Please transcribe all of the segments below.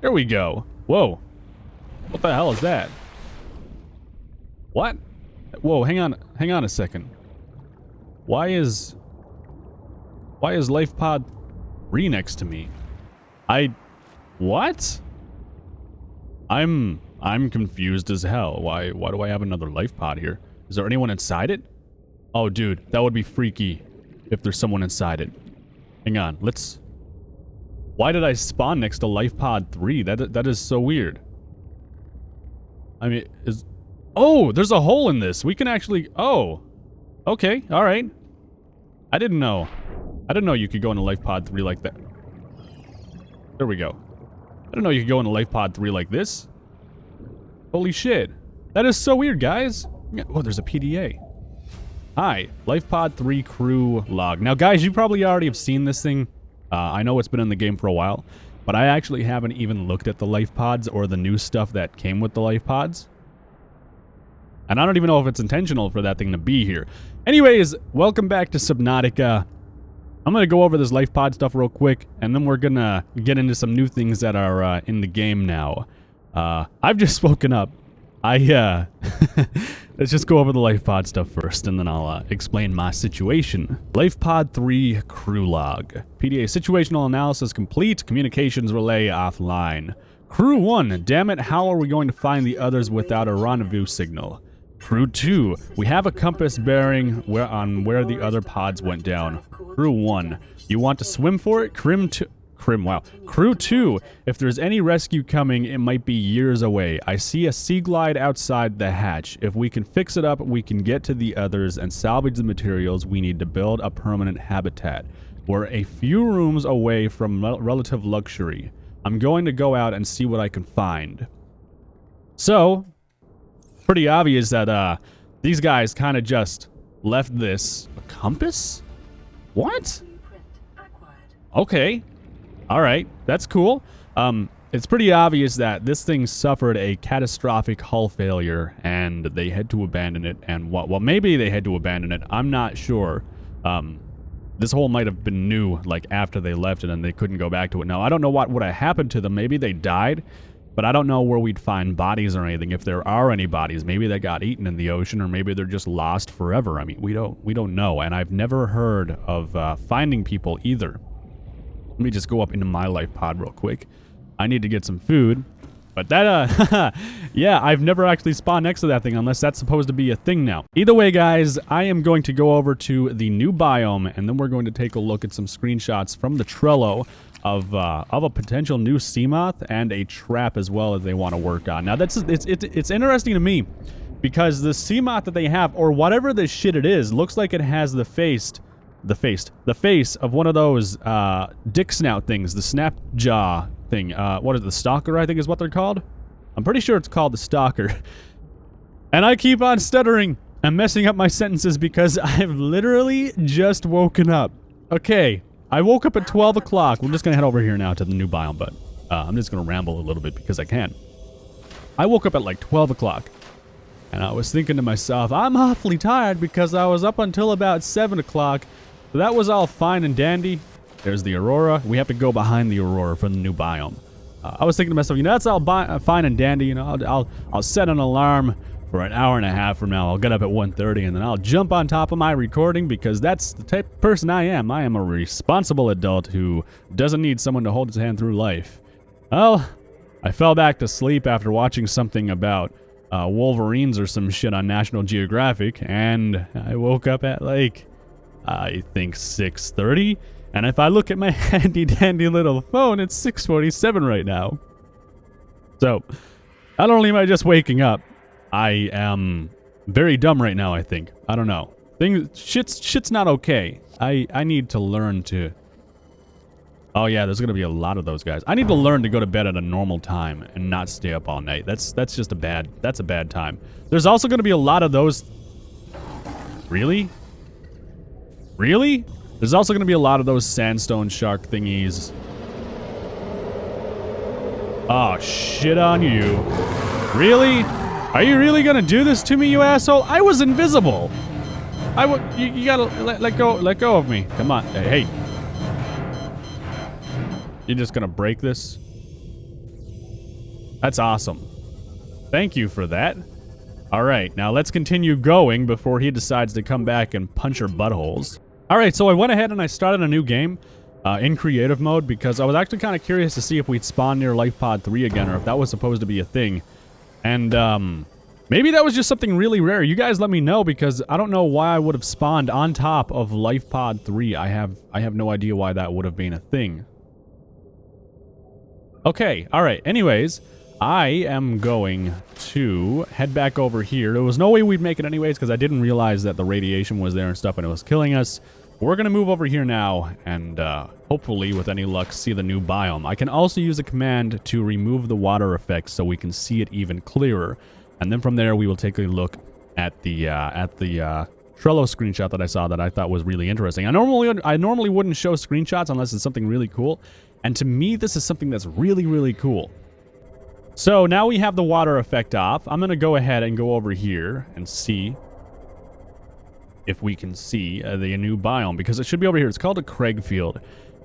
There we go. Whoa. What the hell is that? What? Whoa, hang on a second. Why is Life Pod 3 next to me? What? I'm confused as hell. Why do I have another life pod here? Is there anyone inside it? Oh, dude, that would be freaky if there's someone inside it. Hang on, let's... Why did I spawn next to life pod 3? That is so weird. I mean, Oh, there's a hole in this. We can actually... Oh. Okay, alright. I didn't know. I didn't know you could go into life pod 3 like that. There we go. I didn't know you could go into life pod 3 like this. Holy shit. That is so weird, guys. Oh, there's a PDA. Hi, life pod 3 crew log. Now, guys, you probably already have seen this thing. I know it's been in the game for a while, but I actually haven't even looked at the life pods or the new stuff that came with the life pods. And I don't even know if it's intentional for that thing to be here. Anyways, welcome back to Subnautica. I'm going to go over this life pod stuff real quick, and then we're going to get into some new things that are in the game now. I've just woken up. Let's just go over the life pod stuff first, and then I'll explain my situation. Life pod 3 crew log. PDA situational analysis complete. Communications relay offline. Crew 1, damn it, how are we going to find the others without a rendezvous signal? Crew 2, we have a compass bearing on where the other pods went down. Crew 1, you want to swim for it? Crew 2, if there's any rescue coming, it might be years away. I see a sea glide outside the hatch. If we can fix it up, we can get to the others and salvage the materials we need to build a permanent habitat. We're a few rooms away from relative luxury. I'm going to go out and see what I can find. So, pretty obvious that these guys kind of just left this. A compass? What? Okay. Alright, that's cool. It's pretty obvious that this thing suffered a catastrophic hull failure and they had to abandon it. And well, maybe they had to abandon it. I'm not sure. This hole might have been new, like, after they left it and they couldn't go back to it. Now, I don't know what would have happened to them. Maybe they died, but I don't know where we'd find bodies or anything. If there are any bodies, maybe they got eaten in the ocean, or maybe they're just lost forever. I mean, we don't know, and I've never heard of finding people either. Let me just go up into my life pod real quick. I need to get some food. But that, yeah, I've never actually spawned next to that thing unless that's supposed to be a thing now. Either way, guys, I am going to go over to the new biome, and then we're going to take a look at some screenshots from the Trello of a potential new SEAMOTH and a trap as well as they want to work on. Now, it's interesting to me because the SEAMOTH that they have, or whatever this shit it is, looks like it has the face of one of those dick snout things, the snap jaw thing. What is it, the stalker, I think is what they're called? I'm pretty sure it's called the stalker. And I keep on stuttering and messing up my sentences because I've literally just woken up. Okay, I woke up at 12 o'clock. We're just going to head over here now to the new biome, but I'm just going to ramble a little bit because I can. I woke up at like 12 o'clock. And I was thinking to myself, I'm awfully tired because I was up until about 7 o'clock. So that was all fine and dandy. There's the aurora. We have to go behind the aurora for the new biome. I was thinking to myself, you know, that's all fine and dandy. You know, I'll set an alarm for an hour and a half from now. I'll get up at 1:30 and then I'll jump on top of my recording because that's the type of person I am. I am a responsible adult who doesn't need someone to hold his hand through life. Well, I fell back to sleep after watching something about Wolverines or some shit on National Geographic, and I woke up at like, I think 6:30. And if I look at my handy dandy little phone, it's 6:47 right now. So, not only am I just waking up, I am very dumb right now, I think. I don't know. Shit's not okay. I need to learn to... Oh yeah, there's gonna be a lot of those guys. I need to learn to go to bed at a normal time and not stay up all night. That's just a bad time. There's also gonna be a lot of those... Really? Really? There's also going to be a lot of those sandstone shark thingies. Oh, shit on you. Really? Are you really going to do this to me, you asshole? I was invisible. You gotta let go of me. Come on. Hey. You're just going to break this? That's awesome. Thank you for that. All right, now let's continue going before he decides to come back and punch our buttholes. All right, so I went ahead and I started a new game in creative mode because I was actually kind of curious to see if we'd spawn near Life Pod 3 again or if that was supposed to be a thing. And maybe that was just something really rare. You guys let me know because I don't know why I would have spawned on top of Life Pod 3. I have no idea why that would have been a thing. Okay, all right. Anyways, I am going to head back over here. There was no way we'd make it anyways because I didn't realize that the radiation was there and stuff and it was killing us. We're going to move over here now and hopefully, with any luck, see the new biome. I can also use a command to remove the water effects so we can see it even clearer. And then from there, we will take a look at the Trello screenshot that I saw that I thought was really interesting. I normally wouldn't show screenshots unless it's something really cool. And to me, this is something that's really, really cool. So now we have the water effect off. I'm going to go ahead and go over here and see if we can see the new biome, because it should be over here. It's called a CRAG field.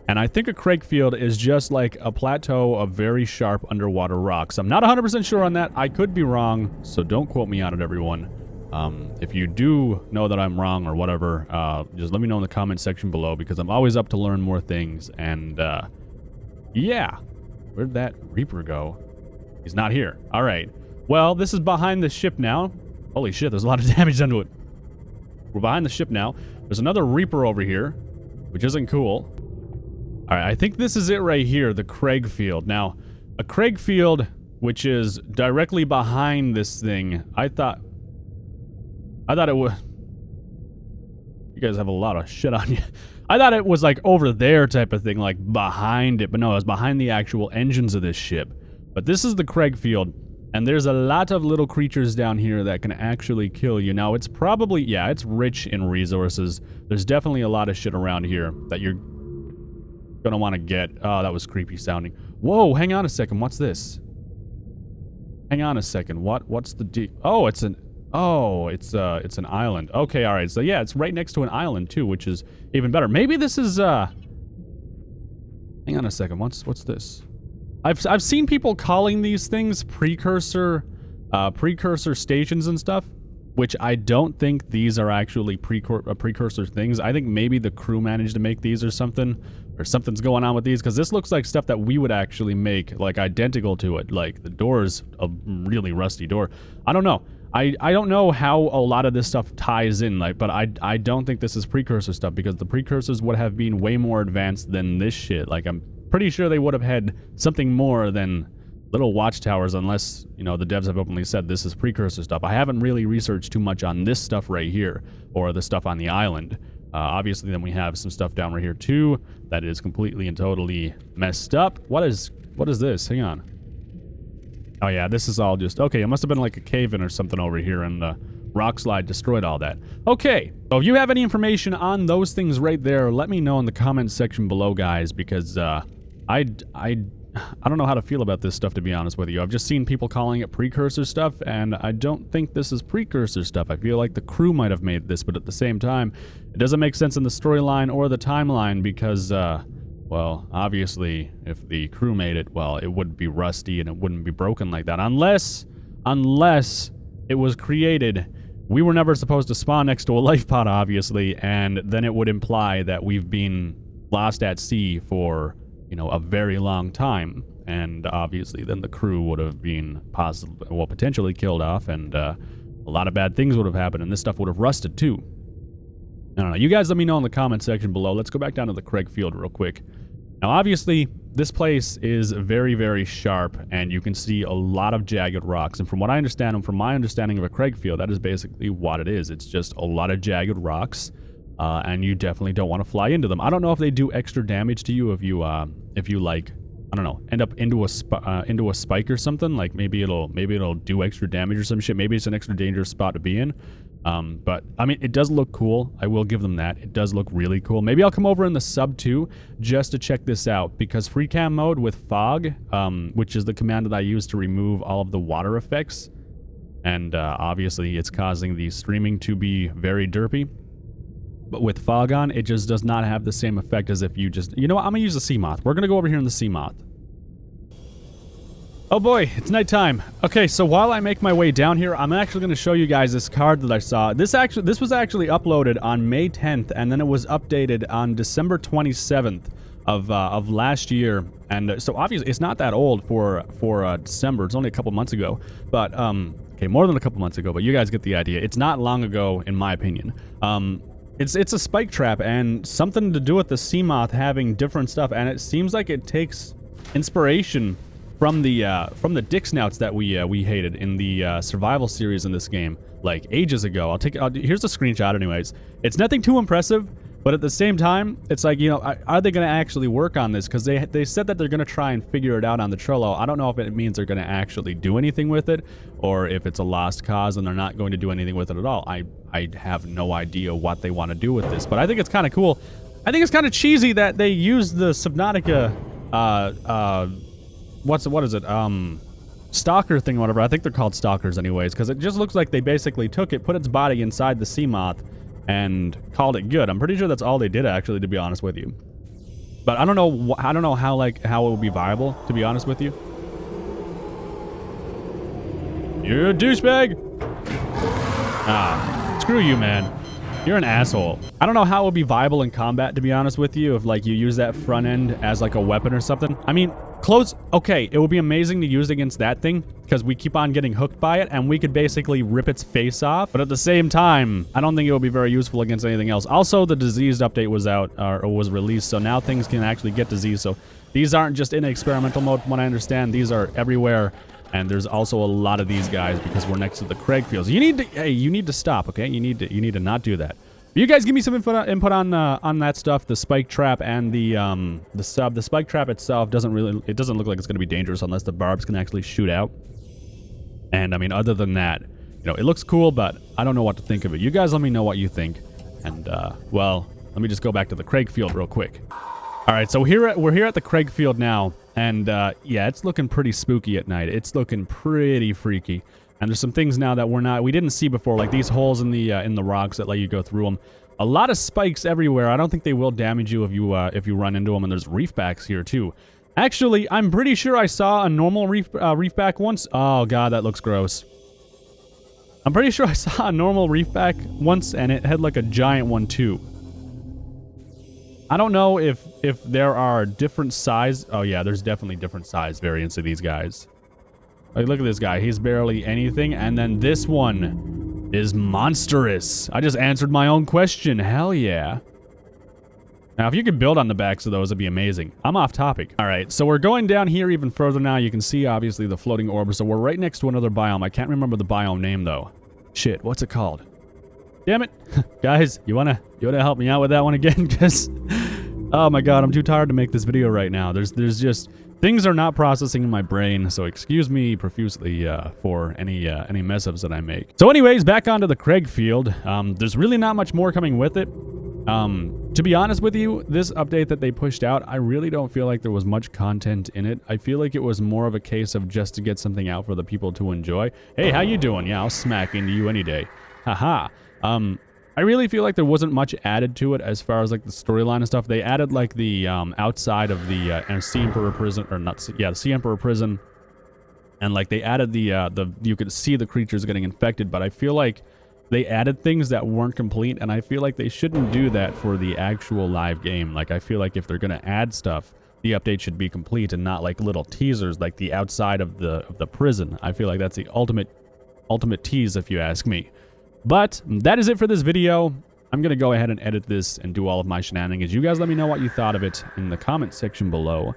And I think a CRAG field is just like a plateau of very sharp underwater rocks. I'm not 100% sure on that. I could be wrong, so don't quote me on it, everyone. If you do know that I'm wrong or whatever, just let me know in the comment section below, because I'm always up to learn more things. And yeah, where'd that Reaper go? He's not here. All right. Well, this is behind the ship now. Holy shit, there's a lot of damage done to it. We're behind the ship now. There's another Reaper over here, which isn't cool. All right, I think this is it right here, the CRAG field. Now, a CRAG field, which is directly behind this thing, I thought it was... You guys have a lot of shit on you. I thought it was like over there type of thing, like behind it, but no, it was behind the actual engines of this ship. But this is the CRAG field, and there's a lot of little creatures down here that can actually kill you. Now, it's probably, yeah, it's rich in resources. There's definitely a lot of shit around here that you're gonna want to get. Oh, that was creepy sounding. Whoa, hang on a second. What's this? Hang on a second. What's the Oh, it's an island. Okay, all right. So yeah, it's right next to an island too, which is even better. Maybe this is hang on a second. What's this? I've seen people calling these things precursor stations and stuff, which I don't think these are actually precursor things. I think maybe the crew managed to make these or something, or something's going on with these, because this looks like stuff that we would actually make, like identical to it. Like the door's a really rusty door. I don't know. I don't know how a lot of this stuff ties in, like, but I don't think this is precursor stuff, because the precursors would have been way more advanced than this shit. Like, I'm pretty sure they would have had something more than little watchtowers, unless, you know, the devs have openly said this is precursor stuff. I haven't really researched too much on this stuff right here, or the stuff on the island. Obviously, then we have some stuff down right here too that is completely and totally messed up. What is this? Hang on. Oh yeah, this is all just... Okay, it must have been like a cave-in or something over here, and the rock slide destroyed all that. Okay, so if you have any information on those things right there, let me know in the comments section below, guys, because I don't know how to feel about this stuff, to be honest with you. I've just seen people calling it precursor stuff, and I don't think this is precursor stuff. I feel like the crew might have made this, but at the same time, it doesn't make sense in the storyline or the timeline because, well, obviously, if the crew made it, well, it wouldn't be rusty and it wouldn't be broken like that. Unless it was created... We were never supposed to spawn next to a life pod, obviously, and then it would imply that we've been lost at sea for... you know, a very long time, and obviously then the crew would have been potentially killed off, and a lot of bad things would have happened, and this stuff would have rusted too. I don't know. You guys let me know in the comment section below. Let's go back down to the CRAG field real quick. Now, obviously, this place is very, very sharp, and you can see a lot of jagged rocks, and from what I understand, and from my understanding of a CRAG field, that is basically what it is. It's just a lot of jagged rocks. And you definitely don't want to fly into them. I don't know if they do extra damage to you if you like, I don't know, end up into a spike or something. Like maybe it'll do extra damage or some shit. Maybe it's an extra dangerous spot to be in. But I mean, it does look cool. I will give them that. It does look really cool. Maybe I'll come over in the sub too, just to check this out, because free cam mode with fog, which is the command that I use to remove all of the water effects, and obviously it's causing the streaming to be very derpy. But with fog on, it just does not have the same effect as if you just... You know what? I'm going to use the SEAMOTH. We're going to go over here in the SEAMOTH. Oh boy, it's nighttime. Okay, so while I make my way down here, I'm actually going to show you guys this card that I saw. This was actually uploaded on May 10th, and then it was updated on December 27th of last year. And so obviously it's not that old for December. It's only a couple months ago, but okay, more than a couple months ago. But you guys get the idea. It's not long ago, in my opinion. It's a spike trap and something to do with the SEAMOTH having different stuff, and it seems like it takes inspiration from the dick snouts that we hated in the survival series in this game, like ages ago. Here's a screenshot anyways. It's nothing too impressive, but at the same time, it's like, you know, are they going to actually work on this? Because they said that they're going to try and figure it out on the Trello. I don't know if it means they're going to actually do anything with it, or if it's a lost cause and they're not going to do anything with it at all. I have no idea what they want to do with this, but I think it's kind of cool. I think it's kind of cheesy that they use the Subnautica what is it? Stalker thing or whatever. I think they're called stalkers anyways, because it just looks like they basically took it, put its body inside the SEAMOTH, and called it good. I'm pretty sure that's all they did, actually, to be honest with you. But I don't know how it would be viable, to be honest with you. You're a douchebag. Screw you, man. You're an asshole. I don't know how it would be viable in combat, to be honest with you, if like you use that front end as like a weapon or something. I mean, okay, it would be amazing to use against that thing, because we keep on getting hooked by it, and we could basically rip its face off. But at the same time, I don't think it would be very useful against anything else. Also, the diseased update was out, or was released, so now things can actually get diseased. So these aren't just in experimental mode, from what I understand. These are everywhere. And there's also a lot of these guys because we're next to the CRAG fields. You need to stop, okay? You need to not do that. You guys give me some input on that stuff. The spike trap and the spike trap itself doesn't look like it's going to be dangerous unless the barbs can actually shoot out. And I mean, other than that, you know, it looks cool, but I don't know what to think of it. You guys let me know what you think. And well, let me just go back to the CRAG field real quick. All right, so we're here at the CRAG field now, and yeah, it's looking pretty spooky at night. It's looking pretty freaky. And there's some things now that we didn't see before, like these holes in the rocks that let you go through them. A lot of spikes everywhere. I don't think they will damage you if you run into them. And there's reefbacks here too. Actually, I'm pretty sure I saw a normal reefback once. Oh god, that looks gross. I'm pretty sure I saw a normal reefback once, and it had like a giant one too. I don't know if there are different size. Oh yeah, there's definitely different size variants of these guys. Like, look at this guy. He's barely anything. And then this one is monstrous. I just answered my own question. Hell yeah. Now, if you could build on the backs of those, it'd be amazing. I'm off topic. All right, so we're going down here even further now. You can see, obviously, the floating orb. So we're right next to another biome. I can't remember the biome name, though. Shit, what's it called? Damn it. Guys, you wanna help me out with that one again? Because, oh my god, I'm too tired to make this video right now. There's just... things are not processing in my brain, so excuse me profusely for any mess-ups that I make. So anyways, back onto the CRAG field. There's really not much more coming with it. To be honest with you, this update that they pushed out, I really don't feel like there was much content in it. I feel like it was more of a case of just to get something out for the people to enjoy. Hey, how you doing? Yeah, I'll smack into you any day. Haha. I really feel like there wasn't much added to it as far as like the storyline and stuff. They added like the outside of the Sea Emperor prison, or not? Yeah, the Sea Emperor prison, and like they added the you could see the creatures getting infected. But I feel like they added things that weren't complete, and I feel like they shouldn't do that for the actual live game. Like I feel like if they're gonna add stuff, the update should be complete and not like little teasers like the outside of the prison. I feel like that's the ultimate tease, if you ask me. But that is it for this video. I'm going to go ahead and edit this and do all of my shenanigans. You guys let me know what you thought of it in the comment section below.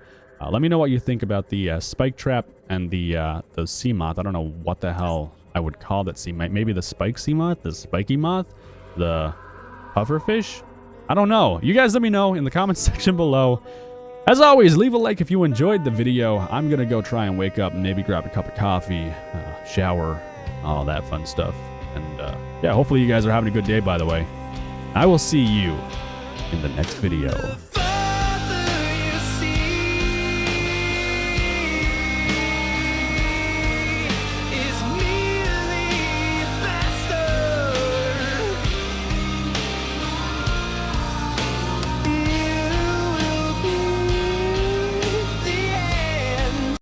Let me know what you think about the spike trap and the SEAMOTH. I don't know what the hell I would call that SEAMOTH. Maybe the spike SEAMOTH? The spiky moth? The pufferfish? I don't know. You guys let me know in the comment section below. As always, leave a like if you enjoyed the video. I'm going to go try and wake up and maybe grab a cup of coffee, shower, all that fun stuff. And yeah, hopefully you guys are having a good day, by the way. I will see you in the next video.